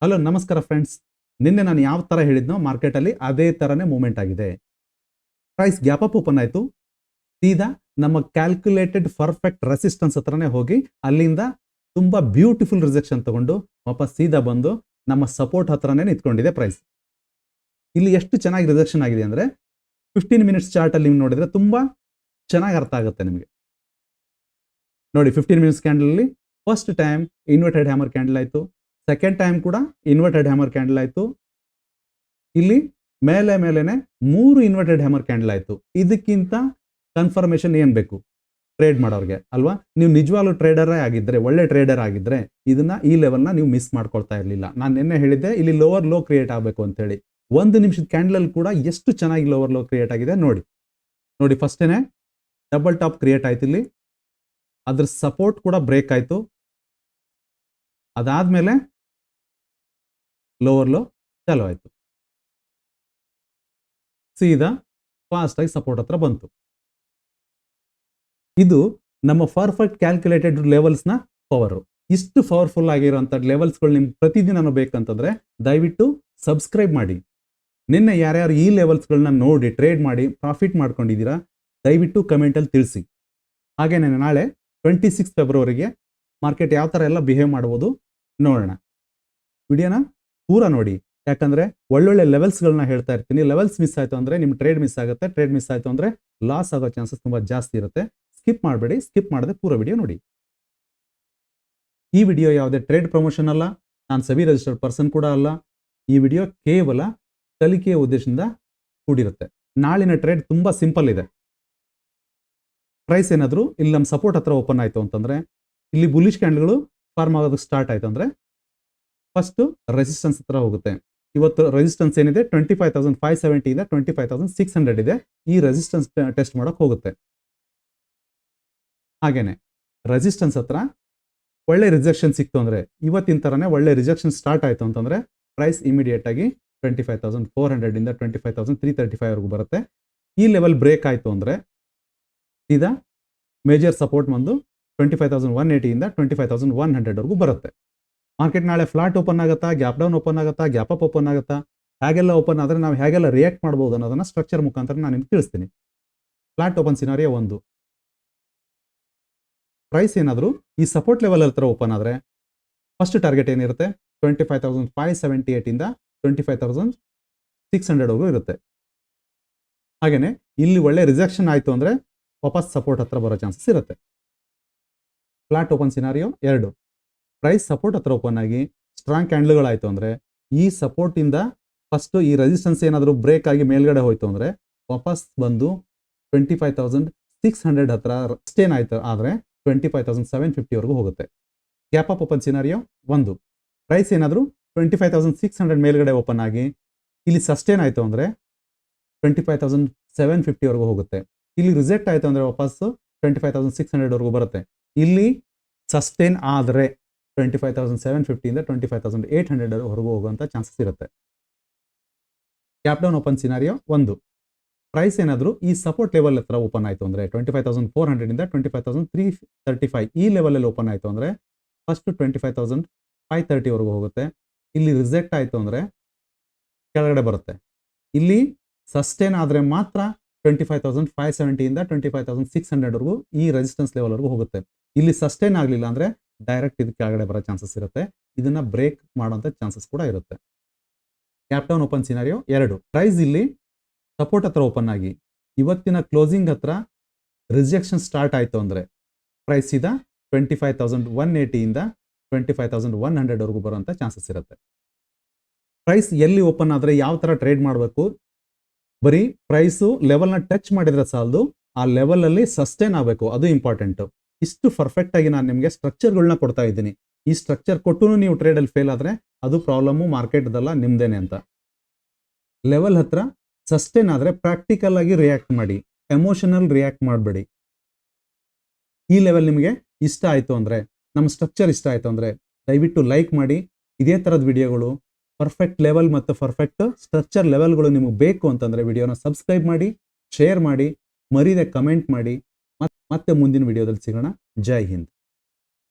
Hello ನಮಸ್ಕಾರ friends. ನಿನ್ನೆ ನಾನು ಯಾವ ತರ ಹೇಳಿದ್ನೋ ಮಾರ್ಕೆಟ್ ಅಲ್ಲಿ ಅದೇ ತರನೇ ಮೂವ್ಮೆಂಟ್ ಆಗಿದೆ. ಪ್ರೈಸ್ ಗ್ಯಾಪ್ ಅಪ್ ಓಪನ್ ಆಯ್ತು, ಸೀದಾ ನಮ್ಮ ಕ್ಯಾಲ್ಕುಲೇಟೆಡ್ ಪರ್ಫೆಕ್ಟ್ ರೆಸಿಸ್ಟೆನ್ಸ್ ಹತ್ರನೇ ಹೋಗಿ ಅಲ್ಲಿಂದ ತುಂಬಾ ಬ್ಯೂಟಿಫುಲ್ ರಿಜೆಕ್ಷನ್ ತಗೊಂಡು ವಾಪಸ್ ಸೀದಾ ಬಂದು ನಮ್ಮ ಸಪೋರ್ಟ್ ಹತ್ರನೇ ನಿಂತ್ಕೊಂಡಿದೆ ಪ್ರೈಸ್. ಇಲ್ಲಿ ಎಷ್ಟು ಚೆನ್ನಾಗಿ ರಿಜೆಕ್ಷನ್ ಆಗಿದೆ ಅಂದ್ರೆ 15 ಮಿನಿಟ್ಸ್ ಚಾರ್ಟ್ ಅಲ್ಲಿ ನೀವು ನೋಡಿದ್ರೆ ತುಂಬಾ ಚೆನ್ನಾಗಿ ಅರ್ಥ ಆಗುತ್ತೆ ನಿಮಗೆ. ನೋಡಿ 15 ಮಿನಿಟ್ಸ್ ಕ್ಯಾಂಡಲ್ ಅಲ್ಲಿ first time inverted hammer candle ಆಯ್ತು, ಸೆಕೆಂಡ್ ಟೈಮ್ ಕೂಡ ಇನ್ವರ್ಟೆಡ್ ಹ್ಯಾಮರ್ ಕ್ಯಾಂಡಲ್ ಆಯ್ತು, ಇಲ್ಲಿ ಮೇಲೆನೆ 3 ಇನ್ವರ್ಟೆಡ್ ಹ್ಯಾಮರ್ ಕ್ಯಾಂಡಲ್ ಆಯ್ತು. ಇದಕ್ಕಿಂತ ಕನ್ಫರ್ಮೇಶನ್ ಏನ್ ಬೇಕು ಟ್ರೇಡ್ ಮಾಡೋರಿಗೆ ಅಲ್ವಾ? ನೀವು ನಿಜವಾಗ್ಲೂ ಟ್ರೇಡರೇ ಆಗಿದ್ರೆ, ಒಳ್ಳೆ ಟ್ರೇಡರ್ ಆಗಿದ್ರೆ ಇದನ್ನ ಈ ಲೆವೆಲ್ನ ನೀವು ಮಿಸ್ ಮಾಡ್ಕೊಳ್ತಾ ಇರಲಿಲ್ಲ. ನಾನು ನಿನ್ನೆ ಹೇಳಿದ್ದೆ ಇಲ್ಲಿ ಲೋವರ್ ಲೋ ಕ್ರಿಯೇಟ್ ಆಗಬೇಕು ಅಂತ ಹೇಳಿ. 1 ನಿಮಿಷದ ಕ್ಯಾಂಡಲ್ ಅಲ್ಲಿ ಕೂಡ ಎಷ್ಟು ಚೆನ್ನಾಗಿ ಲೋವರ್ ಲೋ ಕ್ರಿಯೇಟ್ ಆಗಿದೆ ನೋಡಿ. ನೋಡಿ ಫಸ್ಟೇನೆ ಡಬಲ್ ಟಾಪ್ ಕ್ರಿಯೇಟ್ ಆಯ್ತು, ಇಲ್ಲಿ ಅದ್ರ ಸಪೋರ್ಟ್ ಕೂಡ ಬ್ರೇಕ್ ಆಯ್ತು, ಅದಾದ್ಮೇಲೆ ಲೋವರ್ ಲೋ ಚಾಲು ಆಯ್ತು, ಸೀದಾ ಫಾಸ್ಟ್ ಆಗಿ ಸಪೋರ್ಟ್ ಹತ್ರ ಬಂತು. ಇದು ನಮ್ಮ ಪರ್ಫೆಕ್ಟ್ ಕ್ಯಾಲ್ಕುಲೇಟೆಡ್ ಲೆವೆಲ್ಸ್ ನ ಪವರ್. ಇಷ್ಟು ಪವರ್ಫುಲ್ ಆಗಿರುವಂತ ಲೆವೆಲ್ಸ್ಗಳು ನಿಮ್ಗೆ ಪ್ರತಿದಿನ ಬೇಕಂತಂದ್ರೆ ದಯವಿಟ್ಟು ಸಬ್ಸ್ಕ್ರೈಬ್ ಮಾಡಿ. ನಿನ್ನೆ ಯಾರ್ಯಾರು ಈ ಲೆವೆಲ್ಸ್ಗಳನ್ನ ನೋಡಿ ಟ್ರೇಡ್ ಮಾಡಿ ಪ್ರಾಫಿಟ್ ಮಾಡ್ಕೊಂಡಿದ್ದೀರಾ ದಯವಿಟ್ಟು ಕಮೆಂಟ್ ಅಲ್ಲಿ ತಿಳಿಸಿ. ಹಾಗೇನೆ ನಾಳೆ 26 ಫೆಬ್ರವರಿಗೆ ಮಾರ್ಕೆಟ್ ಯಾವ ತರ ಎಲ್ಲ ಬಿಹೇವ್ ಮಾಡಬಹುದು ನೋಡೋಣ. ವಿಡಿಯೋನ ಪೂರಾ ನೋಡಿ, ಯಾಕಂದ್ರೆ ಒಳ್ಳೊಳ್ಳೆ ಲೆವೆಲ್ಸ್ಗಳನ್ನ ಹೇಳ್ತಾ ಇರ್ತೀನಿ. ಲೆವೆಲ್ಸ್ ಮಿಸ್ ಆಯ್ತು ಅಂದ್ರೆ ನಿಮ್ ಟ್ರೇಡ್ ಮಿಸ್ ಆಗುತ್ತೆ, ಟ್ರೇಡ್ ಮಿಸ್ ಆಯ್ತು ಅಂದ್ರೆ ಲಾಸ್ ಆಗೋ ಚಾನ್ಸಸ್ ತುಂಬಾ ಜಾಸ್ತಿ ಇರುತ್ತೆ. ಸ್ಕಿಪ್ ಮಾಡಬೇಡಿ, ಸ್ಕಿಪ್ ಮಾಡದೆ ಪೂರಾ ವಿಡಿಯೋ ನೋಡಿ. ಈ ವಿಡಿಯೋ ಯಾವುದೇ ಟ್ರೇಡ್ ಪ್ರಮೋಷನ್ ಅಲ್ಲ, ನಾನು ಸಬಿ ರಿಜಿಸ್ಟರ್ಡ್ ಪರ್ಸನ್ ಕೂಡ ಅಲ್ಲ. ಈ ವಿಡಿಯೋ ಕೇವಲ ಕಲಿಕೆಯ ಉದ್ದೇಶದಿಂದ ಕೂಡಿರುತ್ತೆ. ನಾಳಿನ ಟ್ರೇಡ್ ತುಂಬಾ ಸಿಂಪಲ್ ಇದೆ. ಪ್ರೈಸ್ ಏನಾದ್ರು ಇಲ್ಲಿ ನಮ್ಮ ಸಪೋರ್ಟ್ ಹತ್ರ ಓಪನ್ ಆಯ್ತು ಅಂತಂದ್ರೆ, ಇಲ್ಲಿ ಬುಲಿಶ್ ಕ್ಯಾಂಡಲ್ಗಳು ಫಾರ್ಮ್ ಆಗೋದಕ್ಕೆ ಸ್ಟಾರ್ಟ್ ಆಯ್ತು ಅಂದ್ರೆ ಫಸ್ಟ್ ರೆಸಿಸ್ಟೆನ್ಸ್ ಹತ್ರ ಹೋಗುತ್ತೆ. ಇವತ್ತು ರೆಸಿಸ್ಟೆನ್ಸ್ ಏನಿದೆ 25,570 ಇದೆ, 25,600 ಇದೆ. ಈ ರೆಸಿಸ್ಟೆನ್ಸ್ ಟೆಸ್ಟ್ ಮಾಡಕ್ ಹೋಗುತ್ತೆ. ಹಾಗೇನೆ ರೆಸಿಸ್ಟೆನ್ಸ್ ಹತ್ರ ಒಳ್ಳೆ ರಿಜೆಕ್ಷನ್ ಸಿಕ್ತು ಅಂದ್ರೆ, ಇವತ್ತಿನ ತರನೇ ಒಳ್ಳೆ ರಿಜೆಕ್ಷನ್ ಸ್ಟಾರ್ಟ್ ಆಯ್ತು ಅಂತಂದ್ರೆ ಪ್ರೈಸ್ ಇಮಿಡಿಯೇಟ್ ಆಗಿ 25,400 ಇಂದ 25,335 ವರೆಗೂ ಬರುತ್ತೆ. ಈ ಲೆವೆಲ್ ಬ್ರೇಕ್ ಆಯ್ತು ಅಂದ್ರೆ ಸೀದಾ ಮೇಜರ್ ಸಪೋರ್ಟ್ ಬಂದು 25,180 ಇಂದ 25,100 ವರೆಗೂ ಬರುತ್ತೆ. ಮಾರ್ಕೆಟ್ ನಾಳೆ ಫ್ಲಾಟ್ ಓಪನ್ ಆಗುತ್ತಾ, ಗ್ಯಾಪ್ ಡೌನ್ ಓಪನ್ ಆಗುತ್ತಾ, ಗ್ಯಾಪ್ ಅಪ್ ಓಪನ್ ಆಗುತ್ತಾ, ಹೇಗೆಲ್ಲ ಓಪನ್ ಆದ್ರೆ ನಾವು ಹೇಗೆಲ್ಲ ರಿಯಾಕ್ಟ್ ಮಾಡಬಹುದು ಅನ್ನೋದನ್ನ ಸ್ಟ್ರಕ್ಚರ್ ಮುಖಾಂತರ ನಾನು ನಿಮ್ಗೆ ತಿಳಿಸ್ತೀನಿ. Flat open scenario 1. ಪ್ರೈಸ್ ಏನಾದರೂ ಈ ಸಪೋರ್ಟ್ ಲೆವೆಲ್ ಹತ್ರ ಓಪನ್ ಆದ್ರೆ ಫಸ್ಟ್ ಟಾರ್ಗೆಟ್ ಏನಿರುತ್ತೆ 25,578 ಇಂದ 25,600 ವರೆಗೂ ಇರುತ್ತೆ. ಹಾಗೇನೆ ಇಲ್ಲಿ ಒಳ್ಳೆ ರಿಜೆಕ್ಷನ್ ಆಯ್ತು ಅಂದ್ರೆ ವಾಪಸ್ ಸಪೋರ್ಟ್ ಹತ್ರ ಬರೋ ಚಾನ್ಸಸ್ ಇರುತ್ತೆ. Flat open scenario 2. Price support ಹತ್ರ ಓಪನ್ ಆಗಿ ಸ್ಟ್ರಾಂಗ್ ಕ್ಯಾಂಡಲ್ಗಳಾಯ್ತು ಅಂದ್ರೆ ಈ ಸಪೋರ್ಟ್ ಇಂದ ಫಸ್ಟ್ ಈ ರೆಸಿಸ್ಟೆನ್ಸ್ ಏನಾದರೂ ಬ್ರೇಕ್ ಆಗಿ ಮೇಲ್ಗಡೆ ಹೋಯ್ತು ಅಂದ್ರೆ ವಾಪಸ್ ಬಂದು 25,600 ಹತ್ರ ಸ್ಟೇನ್ ಆಯ್ತು ಆದ್ರೆ 25,750 ವರೆಗೂ ಹೋಗುತ್ತೆ. Gap up open scenario 1. Price ಏನಾದರೂ 25,600 ಮೇಲ್ಗಡೆ ಓಪನ್ ಆಗಿ ಇಲ್ಲಿ ಸಸ್ಟೇನ್ ಆಯ್ತು ಅಂದ್ರೆ 25,750 ವರೆಗೂ ಹೋಗುತ್ತೆ. ಇಲ್ಲಿ ರಿಜೆಕ್ಟ್ ಆಯ್ತು ಅಂದ್ರೆ ವಾಪಸ್ 25,600 ವರೆಗೂ ಬರುತ್ತೆ. ಇಲ್ಲಿ ಸಸ್ಟೇನ್ ಆದ್ರೆ 25,750 ಇಂದ 25,800 ವರೆಗೂ ಹೋಗುವಂತ ಚಾನ್ಸಸ್ ಇರುತ್ತೆ. Gap down open scenario 1. Price ಏನಾದರೂ ಈ ಸಪೋರ್ಟ್ ಲೆವೆಲ್ ಹತ್ರ ಓಪನ್ ಆಯ್ತು ಅಂದ್ರೆ 25,400 ಇಂದ 25,335 ಈ ಲೆವೆಲ್ ಅಲ್ಲಿ ಓಪನ್ ಆಯ್ತು ಅಂದ್ರೆ ಫಸ್ಟ್ 25,530 ವರೆಗೂ ಹೋಗುತ್ತೆ. ಇಲ್ಲಿ ರಿಜೆಕ್ಟ್ ಆಯ್ತು ಅಂದ್ರೆ ಕೆಳಗಡೆ ಬರುತ್ತೆ. ಇಲ್ಲಿ ಸಸ್ಟೇನ್ ಆದ್ರೆ ಮಾತ್ರ 25,570 ಇಂದ 25,600 ವರೆಗೂ ಈ ರೆಸಿಸ್ಟೆನ್ಸ್ ಲೆವೆಲ್ ವರೆಗೂ ಹೋಗುತ್ತೆ. ಇಲ್ಲಿ ಸಸ್ಟೇನ್ ಆಗಲಿಲ್ಲ ಅಂದ್ರೆ ಡೈರೆಕ್ಟ್ ಇದು ಕೆಳಗಡೆ ಬರೋ ಚಾನ್ಸಸ್ ಇರುತ್ತೆ. ಇದನ್ನ ಬ್ರೇಕ್ ಮಾಡುವಂತ ಚಾನ್ಸಸ್ ಕೂಡ ಇರುತ್ತೆ. Gap down open scenario 2. Price ಇಲ್ಲಿ ಸಪೋರ್ಟ್ ಹತ್ರ ಓಪನ್ ಆಗಿ ಇವತ್ತಿನ ಕ್ಲೋಸಿಂಗ್ ಹತ್ರ ರಿಜೆಕ್ಷನ್ ಸ್ಟಾರ್ಟ್ ಆಯ್ತು ಅಂದ್ರೆ ಪ್ರೈಸ್ ಸೀದಾ 25,180 ಇಂದ 25,100 ವರೆಗೂ ಬರುವಂತ ಚಾನ್ಸಸ್ ಇರುತ್ತೆ. ಪ್ರೈಸ್ ಎಲ್ಲಿ ಓಪನ್ ಆದ್ರೆ ಯಾವ ತರ ಟ್ರೇಡ್ ಮಾಡಬೇಕು, ಬರೀ ಪ್ರೈಸು ಲೆವೆಲ್ನ ಟಚ್ ಮಾಡಿದ್ರೆ ಸಾಲದು, ಆ ಲೆವೆಲ್ ಅಲ್ಲಿ ಸಸ್ಟೇನ್ ಆಗಬೇಕು, ಅದು ಇಂಪಾರ್ಟೆಂಟ್. ಇಷ್ಟು ಪರ್ಫೆಕ್ಟ್ ಆಗಿ ನಾನು ನಿಮಗೆ ಸ್ಟ್ರಕ್ಚರ್ಗಳನ್ನ ಕೊಡ್ತಾ ಇದ್ದೀನಿ. ಈ ಸ್ಟ್ರಕ್ಚರ್ ಕೊಟ್ಟು ನೀವು ಟ್ರೇಡ್ ಅಲ್ಲಿ ಫೇಲ್ ಆದ್ರೆ ಅದು ಪ್ರಾಬ್ಲಮ್ಮು ಮಾರ್ಕೆಟ್ದಲ್ಲ, ನಿಮ್ದೇನೆ ಅಂತ. ಲೆವೆಲ್ ಹತ್ರ ಸಸ್ಟೇನ್ ಆದ್ರೆ ಪ್ರಾಕ್ಟಿಕಲ್ ಆಗಿ ರಿಯಾಕ್ಟ್ ಮಾಡಿ, ಎಮೋಷನಲ್ ರಿಯಾಕ್ಟ್ ಮಾಡಬೇಡಿ. ಈ ಲೆವೆಲ್ ನಿಮಗೆ ಇಷ್ಟ ಆಯ್ತು ಅಂದ್ರೆ, ನಮ್ಮ ಸ್ಟ್ರಕ್ಚರ್ ಇಷ್ಟ ಆಯ್ತು ಅಂದ್ರೆ ದಯವಿಟ್ಟು ಲೈಕ್ ಮಾಡಿ. ಇದೇ ತರದ ವಿಡಿಯೋಗಳು ಪರ್ಫೆಕ್ಟ್ ಲೆವೆಲ್ ಮತ್ತು ಪರ್ಫೆಕ್ಟ್ ಸ್ಟ್ರಕ್ಚರ್ ಲೆವೆಲ್ಗಳು ನಿಮಗೆ ಬೇಕು ಅಂತಂದ್ರೆ ವಿಡಿಯೋನ ಸಬ್ಸ್ಕ್ರೈಬ್ ಮಾಡಿ, ಶೇರ್ ಮಾಡಿ, ಮರೀದೆ ಕಮೆಂಟ್ ಮಾಡಿ. ಮತ್ತೆ ಮುಂದಿನ ವಿಡಿಯೋದಲ್ಲಿ ಸಿಗೋಣ. ಜೈ ಹಿಂದ್.